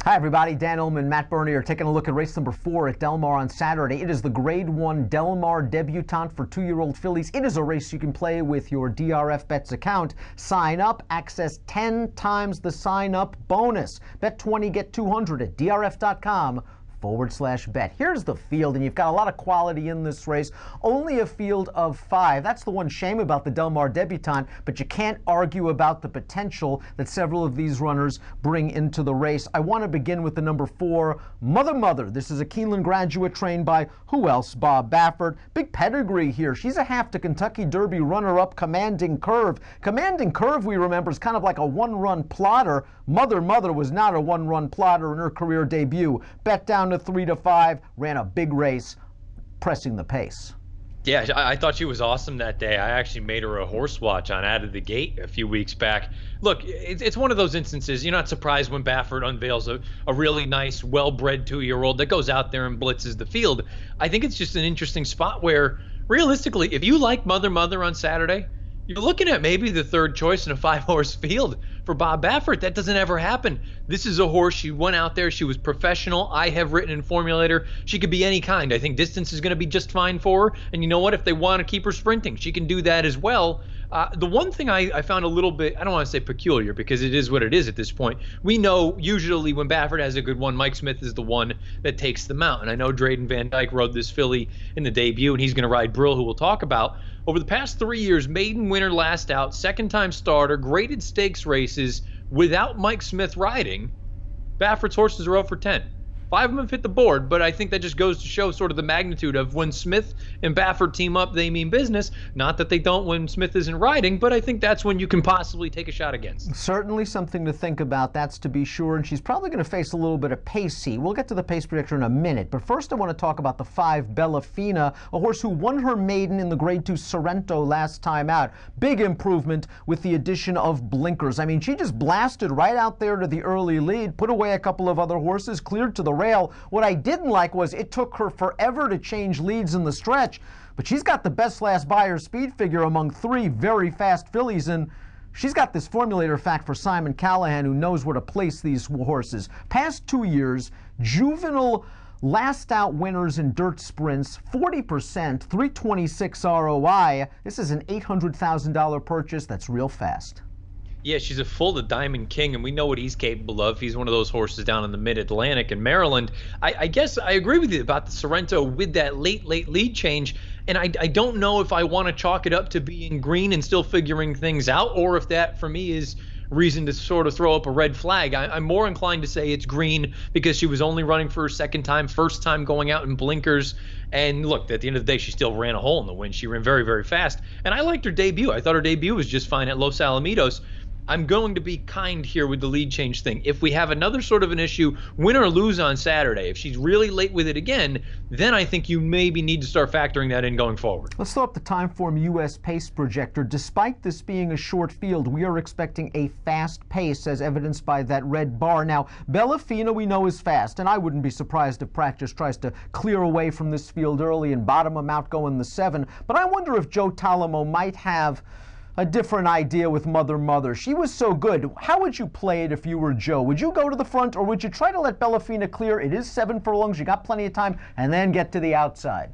Hi everybody, Dan Illman, Matt Bernier taking a look at race number 4 at Del Mar on Saturday. It is the Grade 1 Del Mar Debutante for 2-year-old fillies. It is a race you can play with your DRF Bets account. Sign up, access 10 times the sign up bonus. Bet 20, get 200 at drf.com/bet. Here's the field, and you've got a lot of quality in this race. Only a field of 5. That's the one shame about the Del Mar Debutante, but you can't argue about the potential that several of these runners bring into the race. I want to begin with the number 4, Mother. This is a Keeneland graduate trained by who else? Bob Baffert. Big pedigree here. She's a half to Kentucky Derby runner-up, Commanding Curve. Commanding Curve, we remember, is kind of like a one-run plotter. Mother was not a one-run plotter in her career debut. Bet down to 3 to 5, ran a big race, pressing the pace. Yeah, I thought she was awesome that day. I actually made her a horse watch on Out of the Gate a few weeks back. Look, it's one of those instances, you're not surprised when Baffert unveils a really nice, well-bred 2-year-old that goes out there and blitzes the field. I think it's just an interesting spot where, realistically, if you like Mother on Saturday, you're looking at maybe the third choice in a 5-horse field for Bob Baffert. That doesn't ever happen. This is a horse. She went out there. She was professional. I have written and formulated her. She could be any kind. I think distance is going to be just fine for her. And you know what? If they want to keep her sprinting, she can do that as well. The one thing I found a little bit, I don't want to say peculiar because it is what it is at this point. We know usually when Baffert has a good one, Mike Smith is the one that takes them out. And I know Drayden Van Dyke rode this filly in the debut, and he's going to ride Brill, who we'll talk about. Over the past 3 years, maiden winner last out, second-time starter, graded stakes races without Mike Smith riding, Baffert's horses are 0 for 10. 5 of them have hit the board, but I think that just goes to show sort of the magnitude of when Smith and Baffert team up, they mean business. Not that they don't when Smith isn't riding, but I think that's when you can possibly take a shot against. Certainly something to think about, that's to be sure, and she's probably going to face a little bit of pacey. We'll get to the pace predictor in a minute, but first I want to talk about the 5 Bellafina, a horse who won her maiden in the Grade 2 Sorrento last time out. Big improvement with the addition of blinkers. I mean, she just blasted right out there to the early lead, put away a couple of other horses, cleared to the rail. What I didn't like was it took her forever to change leads in the stretch, but she's got the best last buyer speed figure among 3 very fast fillies, and she's got this formulator fact for Simon Callahan, who knows where to place these horses. Past 2 years, juvenile last out winners in dirt sprints, 40%, 326 ROI. This is an $800,000 purchase. That's real fast. Yeah, she's a full to Diamond King, and we know what he's capable of. He's one of those horses down in the mid-Atlantic in Maryland. I guess I agree with you about the Sorrento with that late lead change, and I don't know if I want to chalk it up to being green and still figuring things out, or if that, for me, is reason to sort of throw up a red flag. I'm more inclined to say it's green because she was only running for her second time, first time going out in blinkers. And look, at the end of the day, she still ran a hole in the wind. She ran very, very fast. And I liked her debut. I thought her debut was just fine at Los Alamitos. I'm going to be kind here with the lead change thing. If we have another sort of an issue, win or lose on Saturday, if she's really late with it again, then I think you maybe need to start factoring that in going forward. Let's throw up the Timeform US pace projector. Despite this being a short field, we are expecting a fast pace as evidenced by that red bar. Now, Bellafina we know is fast, and I wouldn't be surprised if practice tries to clear away from this field early and bottom them out going the 7. But I wonder if Joe Talamo might have a different idea with Mother. She was so good. How would you play it if you were Joe? Would you go to the front, or would you try to let Bellafina clear? It is 7 furlongs. You got plenty of time, and then get to the outside.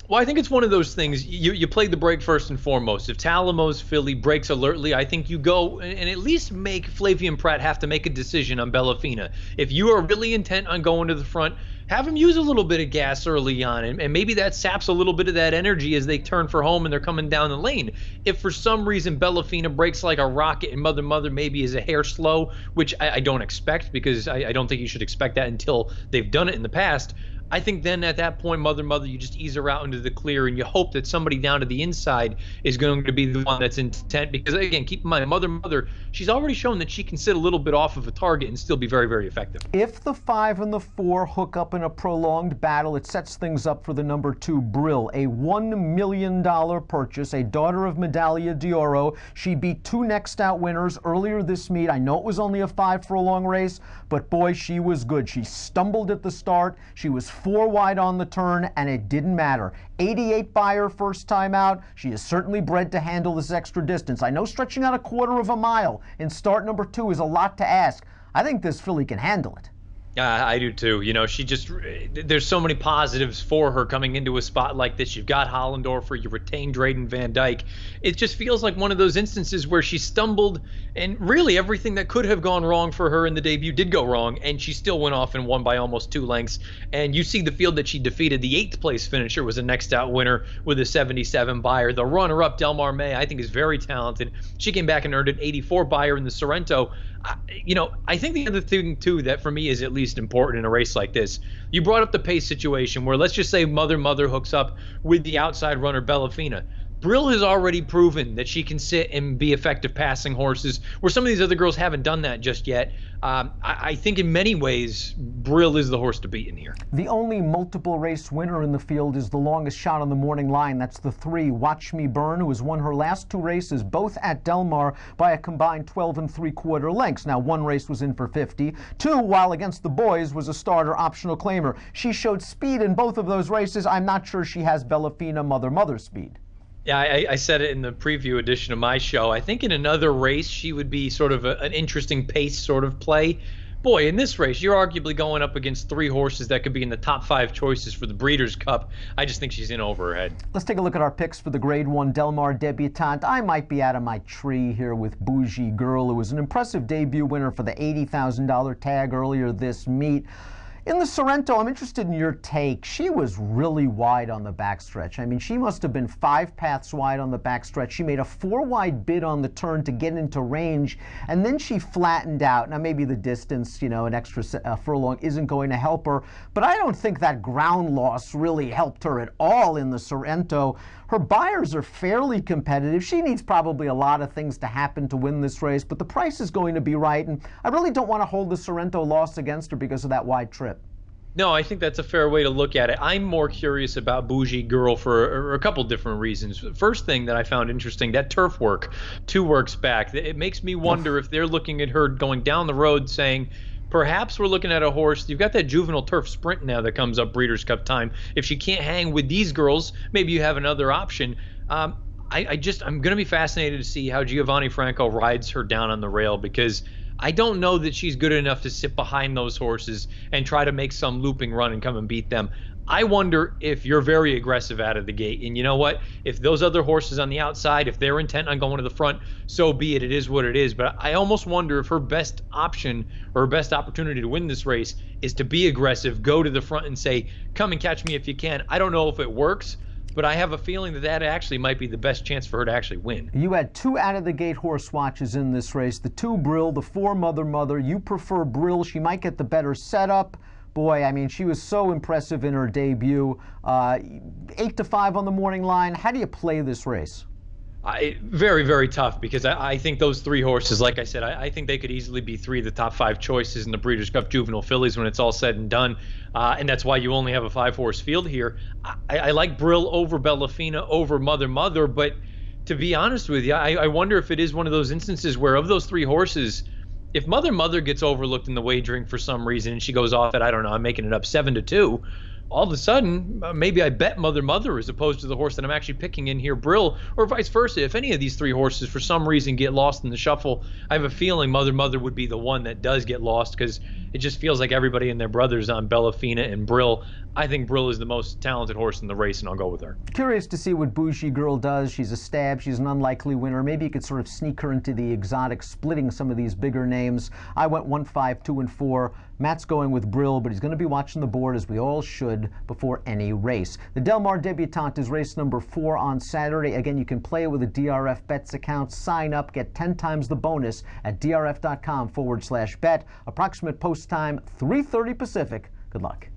Well, I think it's one of those things. You play the break first and foremost. If Talamo's filly breaks alertly, I think you go and at least make Flavien Prat have to make a decision on Bellafina. If you are really intent on going to the front, have him use a little bit of gas early on, and maybe that saps a little bit of that energy as they turn for home and they're coming down the lane. If for some reason Bellafina breaks like a rocket and Mother maybe is a hair slow, which I don't expect, because I don't think you should expect that until they've done it in the past, I think then at that point, Mother, you just ease her out into the clear, and you hope that somebody down to the inside is going to be the one that's intent. Because again, keep in mind, Mother, she's already shown that she can sit a little bit off of a target and still be very, very effective. If the 5 and the 4 hook up in a prolonged battle, it sets things up for the number 2, Brill, a $1 million purchase, a daughter of Medaglia d'Oro. She beat 2 next out winners earlier this meet. I know it was only a 5 furlong race, but boy, she was good. She stumbled at the start. She was 4 wide on the turn, and it didn't matter. 88 buyer first time out. She is certainly bred to handle this extra distance. I know stretching out a quarter of a mile in start number 2 is a lot to ask. I think this filly can handle it. I do too. You know, there's so many positives for her coming into a spot like this. You've got Hollendorfer, you retained Drayden Van Dyke. It just feels like one of those instances where she stumbled, and really everything that could have gone wrong for her in the debut did go wrong, and she still went off and won by almost 2 lengths. And you see the field that she defeated. The 8th place finisher was a next out winner with a 77 buyer. The runner-up, Delmar May, I think is very talented. She came back and earned an 84 buyer in the Sorrento. I think the other thing, too, that for me is at least important in a race like this, you brought up the pace situation where let's just say Mother hooks up with the outside runner Bellafina. Brill has already proven that she can sit and be effective passing horses, where some of these other girls haven't done that just yet. I think in many ways, Brill is the horse to beat in here. The only multiple race winner in the field is the longest shot on the morning line. That's the 3, Watch Me Burn, who has won her last 2 races, both at Del Mar, by a combined 12 3/4 lengths. Now, 1 race was in for 50. 2, while against the boys, was a starter optional claimer. She showed speed in both of those races. I'm not sure she has Bellafina Mother speed. Yeah, I said it in the preview edition of my show. I think in another race, she would be sort of an interesting pace sort of play. Boy, in this race, you're arguably going up against 3 horses that could be in the top 5 choices for the Breeders' Cup. I just think she's in over her head. Let's take a look at our picks for the Grade 1 Del Mar Debutante. I might be out of my tree here with Bougie Girl, who was an impressive debut winner for the $80,000 tag earlier this meet. In the Sorrento, I'm interested in your take. She was really wide on the backstretch. I mean, she must have been 5 paths wide on the backstretch. She made a 4-wide bid on the turn to get into range, and then she flattened out. Now, maybe the distance, an extra furlong isn't going to help her, but I don't think that ground loss really helped her at all in the Sorrento. Her buyers are fairly competitive. She needs probably a lot of things to happen to win this race, but the price is going to be right, and I really don't want to hold the Sorrento loss against her because of that wide trip. No, I think that's a fair way to look at it. I'm more curious about Bougie Girl for a couple different reasons. First thing that I found interesting, that turf work 2 works back. It makes me wonder if they're looking at her going down the road saying, perhaps we're looking at a horse. You've got that juvenile turf sprint now that comes up Breeders' Cup time. If she can't hang with these girls, maybe you have another option. I'm going to be fascinated to see how Giovanni Franco rides her down on the rail, because I don't know that she's good enough to sit behind those horses and try to make some looping run and come and beat them. I wonder if you're very aggressive out of the gate. And you know what? If those other horses on the outside, if they're intent on going to the front, so be it. It is what it is. But I almost wonder if her best option or her best opportunity to win this race is to be aggressive, go to the front and say, come and catch me if you can. I don't know if it works, but I have a feeling that actually might be the best chance for her to actually win. You had 2 out-of-the-gate horse watches in this race. The 2 Brill, the 4 Mother. You prefer Brill. She might get the better setup. Boy, I mean, she was so impressive in her debut. 8 to 5 on the morning line. How do you play this race? Very, very tough, because I think those 3 horses, like I said, I think they could easily be 3 of the top 5 choices in the Breeders' Cup Juvenile Fillies when it's all said and done. And that's why you only have a 5-horse field here. I like Brill over Bellafina over Mother, but to be honest with you, I wonder if it is one of those instances where of those 3 horses, if Mother gets overlooked in the wagering for some reason and she goes off at, I don't know, I'm making it up, 7-2, all of a sudden, maybe I bet Mother as opposed to the horse that I'm actually picking in here, Brill, or vice versa. If any of these 3 horses for some reason get lost in the shuffle, I have a feeling Mother would be the one that does get lost, because it just feels like everybody and their brothers on Bellafina and Brill. I think Brill is the most talented horse in the race, and I'll go with her. Curious to see what Bougie Girl does. She's a stab. She's an unlikely winner. Maybe you could sort of sneak her into the exotic, splitting some of these bigger names. I went 1-5, 2-4. Matt's going with Brill, but he's going to be watching the board, as we all should, before any race. The Del Mar Debutante is race number 4 on Saturday. Again, you can play it with a DRF Bets account. Sign up, get 10 times the bonus at drf.com/bet. Approximate post time, 3:30 Pacific. Good luck.